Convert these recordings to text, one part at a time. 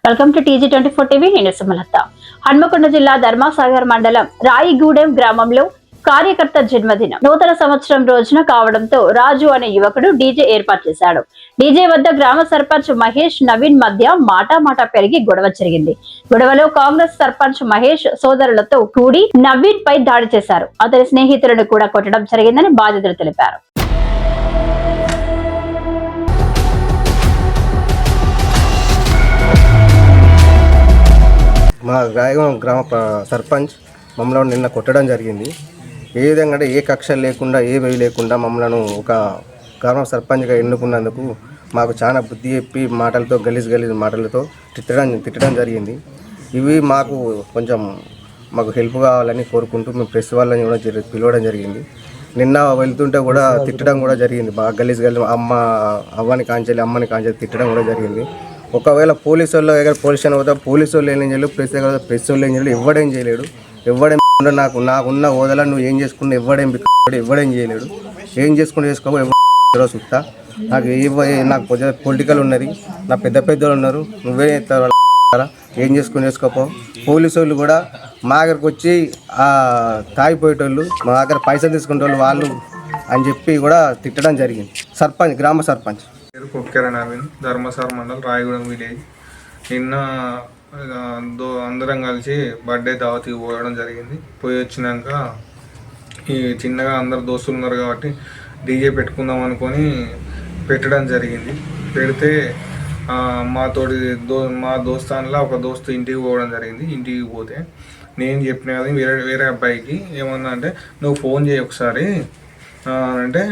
Welcome to TG24 TV. నేను సుమలత. హన్మకొండ జిల్లా ధర్మసాగర్ మండలం రాయిగూడెం గ్రామంలో కార్యకర్త జన్మదినం నూతన సంవత్సరం రోజున కావడంతో రాజు అనే యువకుడు డీజే ఏర్పాటు చేశాడు. డీజే వద్ద గ్రామ సర్పంచ్ మహేష్ నవీన్ మధ్య మాటా పెరిగి గొడవ జరిగింది. గొడవలో కాంగ్రెస్ సర్పంచ్ మహేష్ సోదరులతో కూడి నవీన్ పై దాడి చేశారు. అతని స్నేహితులను కూడా కొట్టడం జరిగిందని బాధితులు తెలిపారు. మా గ్రామ సర్పంచ్ మమ్మల్ని నిన్న కొట్టడం జరిగింది. ఏ విధంగా అంటే ఏ కక్ష లేకుండా ఏ వేయి లేకుండా మమ్మల్ని ఒక గ్రామ సర్పంచ్గా ఎన్నుకున్నందుకు మాకు చాలా బుద్ధి చెప్పి మాటలతో గలీజ్ మాటలతో తిట్టడం జరిగింది. ఇవి మాకు కొంచెం మాకు హెల్ప్ కావాలని కోరుకుంటూ మేము ప్రెస్ వాళ్ళని కూడా పిలవడం జరిగింది. నిన్న వెళ్తుంటే కూడా తిట్టడం కూడా జరిగింది. బాగా గలీజ్ అమ్మని కాంచెలి తిట్టడం కూడా జరిగింది. ఒకవేళ పోలీసు వాళ్ళు దగ్గర పోలీస్ స్టేషన్ పోతే పోలీసు వాళ్ళు ఏం చేయలేదు, ప్రెస్ వాళ్ళు ఏం చేయలేడు, ఎవడేం చేయలేడు. ఎవడేం నాకున్న హోదాలో నువ్వు ఏం చేసుకున్నా ఎవడేం చేయలేడు. ఏం చేసుకో ఎవరో చూస్తా. నాకు పొలిటికల్ ఉన్నది, నా పెద్దలు ఉన్నారు, నువ్వే ఏం చేసుకోపో. పోలీసు వాళ్ళు కూడా మా దగ్గరకు వచ్చి తాగిపోయేటోళ్ళు, మా దగ్గర పైసలు తీసుకునే వాళ్ళు అని చెప్పి కూడా తిట్టడం జరిగింది. గ్రామ సర్పంచ్ కొక్కెర నవీన్, ధర్మసాగర్ మండల్, రాయగూడెం విలేజ్. నిన్న అందరం కలిసి బర్త్డే దావతికి పోవడం జరిగింది. పోయి వచ్చినాక ఈ చిన్నగా అందరు దోస్తులు ఉన్నారు కాబట్టి డీజే పెట్టుకుందాం అనుకొని పెట్టడం జరిగింది. పెడితే మా దోస్తాన్లో ఒక దోస్తు ఇంటికి పోవడం జరిగింది. ఇంటికి పోతే నేను చెప్పిన కదా వేరే అబ్బాయికి ఏమన్నా అంటే నువ్వు ఫోన్ చేయి ఒకసారి అంటే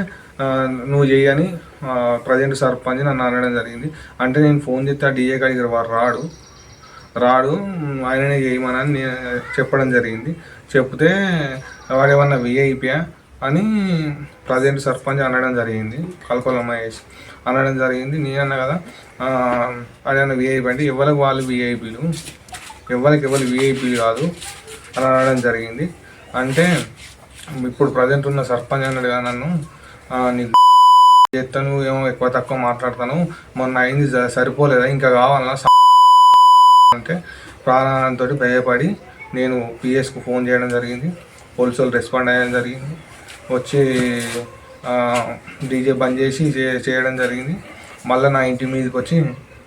నువ్వు చేయని ప్రజెంట్ సర్పంచ్ నన్ను అనడం జరిగింది. అంటే నేను ఫోన్ చేస్తే ఆ డీజే కాడికి వాడు రాడు ఆయననే చేయమని నేను చెప్పడం జరిగింది. చెప్తే వాడు ఏమన్నా విఐపియా అని ప్రజెంట్ సర్పంచ్ అనడం జరిగింది. కల్పల మహేష్ అనడం జరిగింది. నేనన్నా కదా అదేమన్నా విఐపి అంటే ఎవరికి వాళ్ళు విఐపీలు, ఎవరికి విఐపీలు కాదు అని అనడం జరిగింది. అంటే ఇప్పుడు ప్రజెంట్ ఉన్న సర్పంచ్ అన్నాడు కదా నన్ను, నీకు చేస్తాను ఏమో ఎక్కువ తక్కువ మాట్లాడతాను, మొన్న అయింది సరిపోలేదా ఇంకా కావాలన్నా అంటే ప్రాణాలతో భయపడి నేను పిఎస్కు ఫోన్ చేయడం జరిగింది. పోలీసు వాళ్ళు రెస్పాండ్ అయ్యడం జరిగింది. వచ్చి డీజే బంద్ చేసి చేయడం జరిగింది. మళ్ళీ నా ఇంటి మీదకి వచ్చి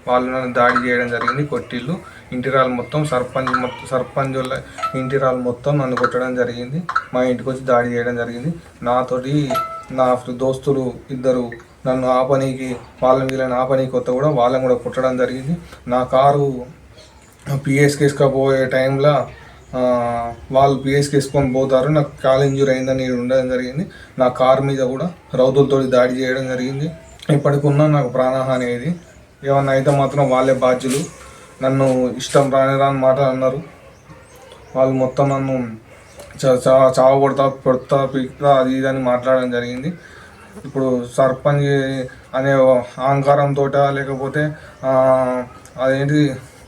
వాళ్ళు నన్ను దాడి చేయడం జరిగింది. కొట్టిళ్ళు ఇంటిరాలు మొత్తం సర్పంచ్ వాళ్ళ ఇంటిరాలు మొత్తం నన్ను కొట్టడం జరిగింది. మా ఇంటికి వచ్చి దాడి చేయడం జరిగింది. నాతోటి నా దోస్తులు ఇద్దరు నన్ను వీళ్ళని కొత్త కూడా వాళ్ళని కూడా కొట్టడం జరిగింది. నా కారు పిఎస్కి వేసుకపోయే టైంలో వాళ్ళు పిఎస్కి వేసుకొని పోతారు, నాకు కాలు ఇంజూరీ అయిందని ఉండడం జరిగింది. నా కారు మీద కూడా రౌతులతో దాడి చేయడం జరిగింది. ఇప్పటికున్నా నాకు ప్రాణహాని అయ్యేది. ఏమన్నా అయితే మాత్రం వాళ్ళే బాధ్యులు. నన్ను ఇష్టం రాని మాట అన్నారు. వాళ్ళు మొత్తం నన్ను చావ కొడతా పిక్తా అది ఇది అని మాట్లాడడం జరిగింది. ఇప్పుడు సర్పంచ్ అనే అహంకారంతో లేకపోతే అదేంటి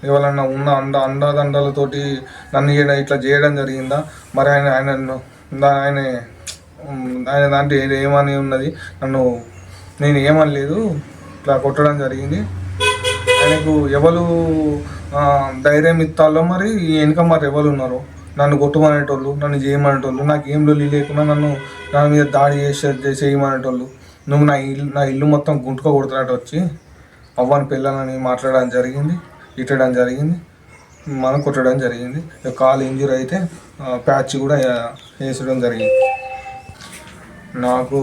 ఎవరన్నా ఉన్న అండదండలతోటి నన్ను ఇట్లా చేయడం జరిగిందా, మరి ఆయన దాంట్లో ఏమని ఉన్నది, నేను ఏమనలేదు, ఇట్లా కొట్టడం జరిగింది. ఆయనకు ఎవరు ధైర్యం ఇస్తాలో మరి వెనుక మరి ఎవరు ఉన్నారు, నన్ను కొట్టమనేటోళ్ళు, నన్ను చేయమనేటోళ్ళు, నాకు ఏం లొల్లి లేకుండా నా మీద దాడి చేయమనేటోళ్ళు. నువ్వు నా ఇల్లు మొత్తం గుంటుక కొడుతున్నట్టు వచ్చి అవ్వని పిల్లలని మాట్లాడడం జరిగింది, ఇట్టడం జరిగింది, మనం కొట్టడం జరిగింది. కాలు ఇంజూరీ అయితే ప్యాచ్ కూడా వేసడం జరిగింది. నాకు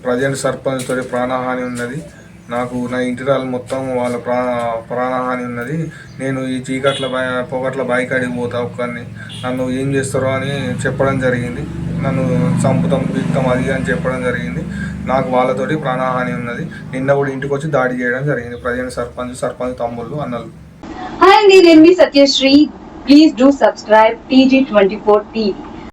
ప్రజెంట్ సర్పంచ్ తోటి ప్రాణహాని ఉన్నది. నాకు నా ఇంటిరాలు మొత్తం వాళ్ళ ప్రాణహాని ఉన్నది. నేను ఈ పొగట్ల బైకాడికి పోతా ఒక్కరిని, నన్ను ఏం చేస్తారో అని చెప్పడం జరిగింది. నన్ను చంపుతాం బిక్తాం అది అని చెప్పడం జరిగింది. నాకు వాళ్ళతోటి ప్రాణహాని ఉన్నది. నిన్న కూడా ఇంటికి వచ్చి దాడి చేయడం జరిగింది. ప్రజెంట్ సర్పంచ్ తమ్ముళ్ళు అన్నలు. హాయ్ అండి, నేను మీ Satyasri. Please do subscribe TG24 TV.